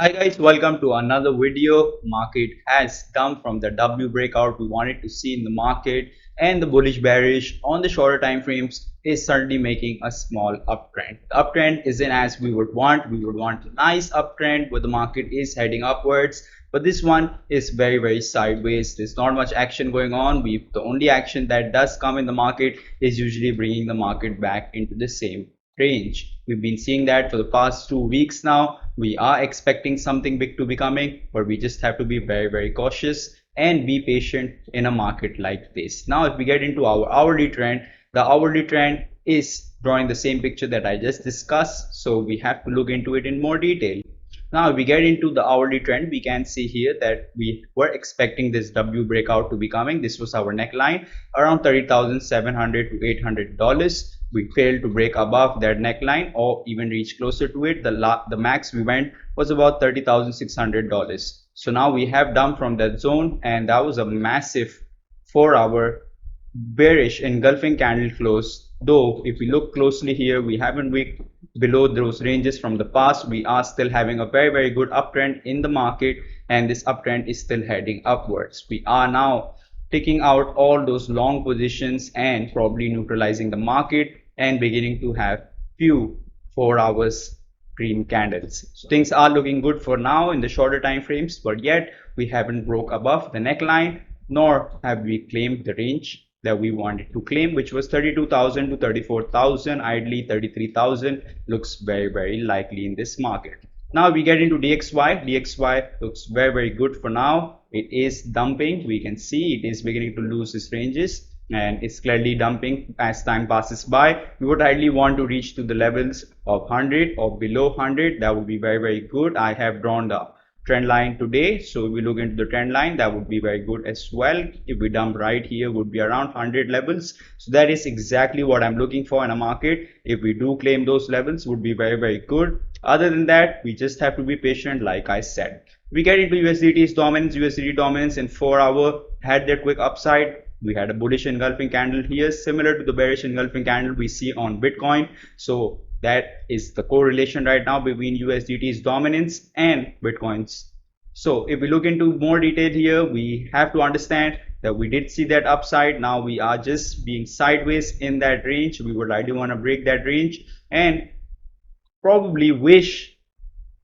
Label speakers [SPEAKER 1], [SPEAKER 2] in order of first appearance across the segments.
[SPEAKER 1] Hi guys, welcome to another video. Market has come from the W breakout we wanted to see in the market, and the bullish bearish on the shorter time frames is certainly making a small uptrend. The uptrend isn't as we would want. We would want a nice uptrend where the market is heading upwards, but this one is very sideways. There's not much action going on. The only action that does come in the market is usually bringing the market back into the same range. We've been seeing that for the past 2 weeks now. We are expecting something big to be coming, but we just have to be very cautious and be patient in a market like this. Now, if we get into our hourly trend, the hourly trend is drawing the same picture that I just discussed. So we have to look into it in more detail. Now, if we get into the hourly trend, we can see here that we were expecting this W breakout to be coming. This was our neckline around $30,700 to $800. We failed to break above that neckline or even reach closer to it. The max we went was about $30,600. So now we have dumped from that zone, and that was a massive 4-hour bearish engulfing candle close. Though if we look closely here, we haven't wicked below those ranges from the past. We are still having a very good uptrend in the market, and this uptrend is still heading upwards. We are now taking out all those long positions and probably neutralizing the market and beginning to have few 4 hours green candles. So things are looking good for now in the shorter time frames, but yet we haven't broke above the neckline, nor have we claimed the range that we wanted to claim, which was 32,000 to 34,000. Ideally 33,000 looks very likely in this market. Now we get into DXY looks very good for now. It is dumping. We can see it is beginning to lose its ranges, and it's clearly dumping as time passes by. We would ideally want to reach to the levels of 100 or below 100. That would be very good. I have drawn the trend line today, so if we look into the trend line, that would be very good as well. If we dump right here, would be around 100 levels. So that is exactly what I'm looking for in a market. If we do claim those levels, would be very good. Other than that, we just have to be patient, like I said. We get into USDT's dominance. USDT dominance in 4 hour had their quick upside. We had a bullish engulfing candle here, similar to the bearish engulfing candle we see on Bitcoin. So that is the correlation right now between USDT's dominance and Bitcoin's. So if we look into more detail here, we have to understand that we did see that upside. Now we are just being sideways in that range. We would ideally want to break that range and probably wish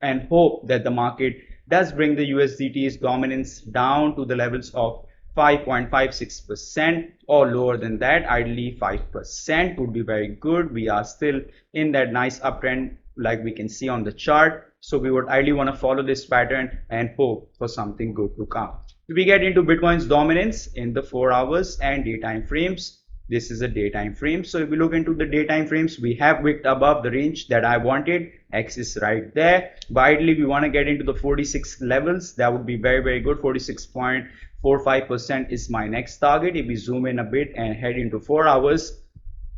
[SPEAKER 1] and hope that the market does bring the USDT's dominance down to the levels of 5.56% or lower than that. Ideally 5% would be very good. We are still in that nice uptrend like we can see on the chart. So we would ideally want to follow this pattern and hope for something good to come. If we get into Bitcoin's dominance in the 4 hours and daytime frames, this is a daytime frame. So if we look into the daytime frames, we have wicked above the range that I wanted. X is right there. But ideally we want to get into the 46 levels. That would be very good. 46.45% is my next target. If we zoom in a bit and head into 4 hours,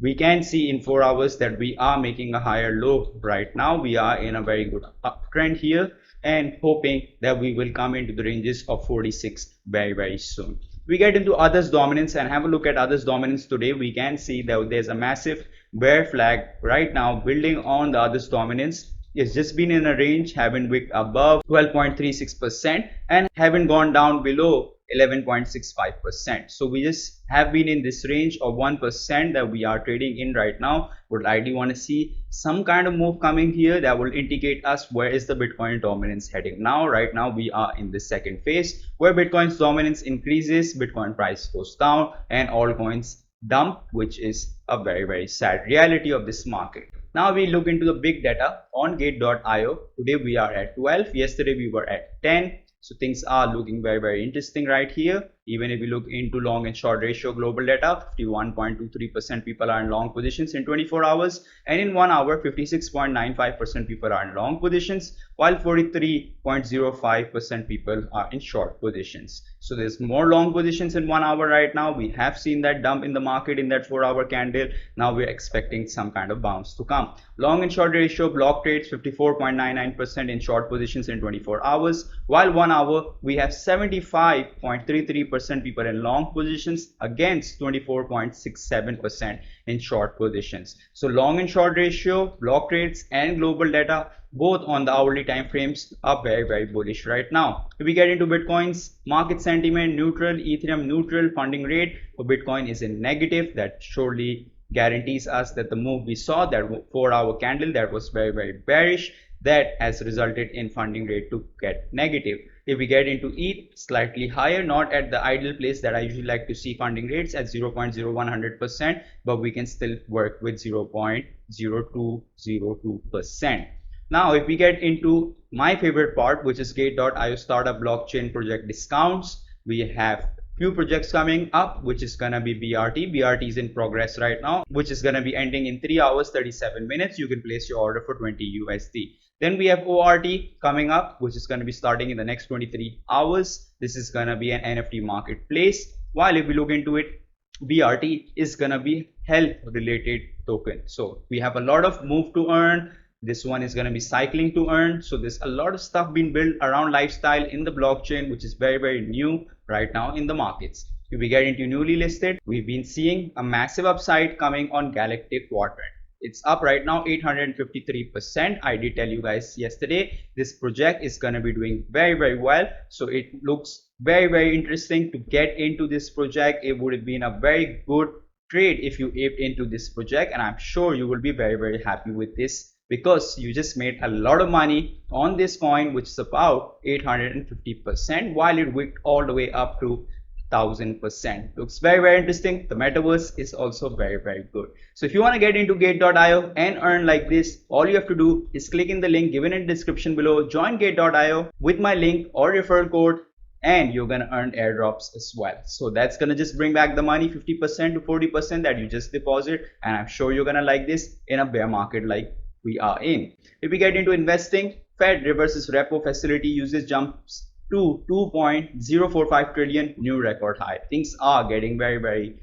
[SPEAKER 1] we can see in 4 hours that we are making a higher low right now. We are in a very good uptrend here and hoping that we will come into the ranges of 46 very soon. We get into others dominance and have a look at others dominance today. We can see that there's a massive bear flag right now building on the others dominance. It's just been in a range, haven't wicked above 12.36% and haven't gone down below 11.65%. So we just have been in this range of 1% that we are trading in right now. Would ideally want to see some kind of move coming here that will indicate us where is the Bitcoin dominance heading now. Right now we are in the second phase where Bitcoin's dominance increases, Bitcoin price goes down and altcoins dump, which is a very sad reality of this market. Now we look into the big data on Gate.io. Today we are at 12. Yesterday we were at 10. So things are looking very interesting right here. Even if we look into long and short ratio global data, 51.23% people are in long positions in 24 hours, and in 1 hour 56.95% people are in long positions, while 43.05% people are in short positions. So there's more long positions in 1 hour right now. We have seen that dump in the market in that 4 hour candle. Now we're expecting some kind of bounce to come. Long and short ratio block trades 54.99% in short positions in 24 hours, while 1 hour we have 75.33% 33% people in long positions against 24.67% in short positions. So long and short ratio, block trades and global data both on the hourly time frames are very bullish right now. If we get into Bitcoin's market sentiment, neutral, Ethereum neutral, funding rate for Bitcoin is in negative. That surely guarantees us that the move we saw, that 4-hour candle that was very bearish, that has resulted in funding rate to get negative. If we get into ETH, slightly higher, not at the ideal place that I usually like to see funding rates at 0.0100%, but we can still work with 0.0202%. Now, if we get into my favorite part, which is Gate.io startup blockchain project discounts, we have few projects coming up, which is gonna be BRT. BRT is in progress right now, which is gonna be ending in 3 hours 37 minutes. You can place your order for 20 USD. Then we have ORT coming up, which is gonna be starting in the next 23 hours. This is gonna be an NFT marketplace. While if we look into it, BRT is gonna be health related token. So we have a lot of move to earn. This one is going to be cycling to earn. So there's a lot of stuff being built around lifestyle in the blockchain, which is very new right now in the markets. If we get into newly listed, we've been seeing a massive upside coming on Galactic Quadrant. It's up right now 853%. I did tell you guys yesterday, this project is going to be doing very well. So it looks very interesting to get into this project. It would have been a very good trade if you aped into this project, and I'm sure you will be very happy with this, because you just made a lot of money on this coin, which is about 850%, while it wicked all the way up to 1000%. Looks very interesting. The metaverse is also very good. So if you want to get into Gate.io and earn like this, all you have to do is click in the link given in the description below, join Gate.io with my link or referral code, and you're gonna earn airdrops as well. So that's gonna just bring back the money 50% to 40% that you just deposit, and I'm sure you're gonna like this in a bear market like we are in. If we get into investing, Fed reverses repo facility usage jumps to 2.045 trillion, new record high. Things are getting very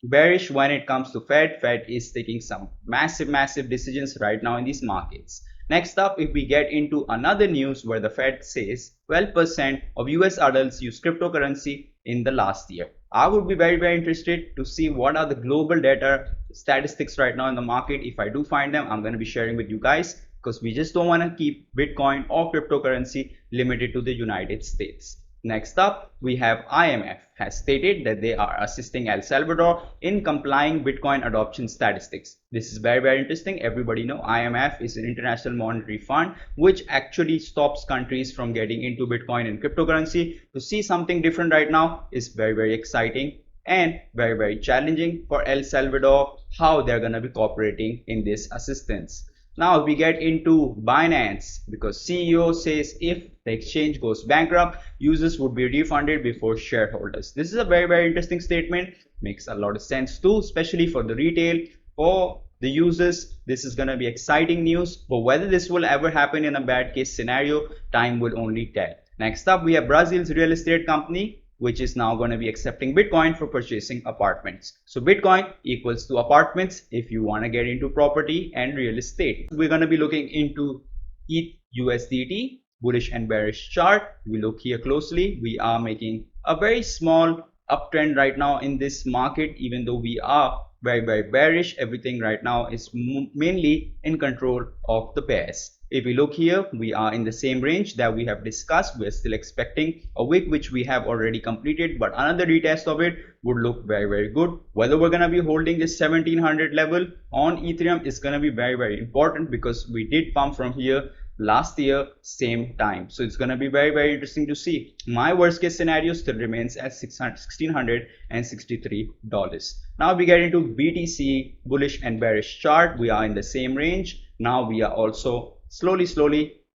[SPEAKER 1] bearish when it comes to Fed. Fed is taking some massive decisions right now in these markets. Next up, if we get into another news where the Fed says 12% of US adults use cryptocurrency in the last year. I would be very interested to see what are the global data statistics right now in the market. If I do find them, I'm going to be sharing with you guys, because we just don't want to keep Bitcoin or cryptocurrency limited to the United States. Next up, we have IMF has stated that they are assisting El Salvador in complying Bitcoin adoption statistics. This is very interesting. Everybody know IMF is an international monetary fund which actually stops countries from getting into Bitcoin and cryptocurrency. To see something different right now is very exciting and very challenging for El Salvador, how they're going to be cooperating in this assistance. Now we get into Binance, because CEO says if the exchange goes bankrupt, users would be refunded before shareholders. This is a very interesting statement. Makes a lot of sense too, especially for the retail, for the users. This is going to be exciting news, but whether this will ever happen in a bad case scenario, time will only tell. Next up, we have Brazil's real estate company, which is now going to be accepting Bitcoin for purchasing apartments. So Bitcoin equals to apartments if you want to get into property and real estate. We're going to be looking into ETH USDT, bullish and bearish chart. We look here closely. We are making a very small uptrend right now in this market, even though we are very bearish. Everything right now is mainly in control of the bears. If we look here, we are in the same range that we have discussed. We're still expecting a wick, which we have already completed, but another retest of it would look very good. Whether we're going to be holding this 1700 level on Ethereum is going to be very important, because we did pump from here last year same time. So it's going to be very interesting to see. My worst case scenario still remains at $1,663. Now we get into BTC bullish and bearish chart. We are in the same range. Now we are also slowly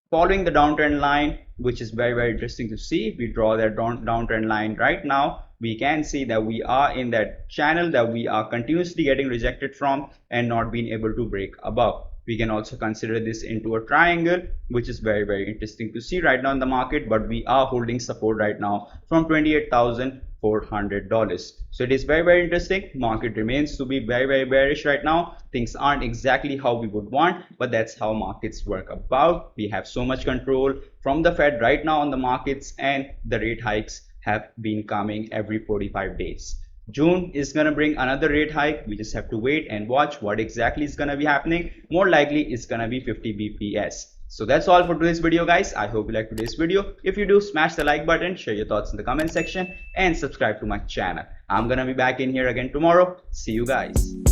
[SPEAKER 1] following the downtrend line, which is very interesting to see. If we draw that downtrend line right now, we can see that we are in that channel that we are continuously getting rejected from and not being able to break above. We can also consider this into a triangle, which is very interesting to see right now in the market, but we are holding support right now from $28,400. So it is very interesting. Market remains to be very bearish right now. Things aren't exactly how we would want, but that's how markets work about. We have so much control from the Fed right now on the markets, and the rate hikes have been coming every 45 days. June is going to bring another rate hike. We just have to wait and watch what exactly is going to be happening. More likely it's going to be 50 bps. So that's all for today's video, guys. I hope you liked today's video. If you do, smash the like button, share your thoughts in the comment section, and subscribe to my channel. I'm gonna be back in here again tomorrow. See you guys.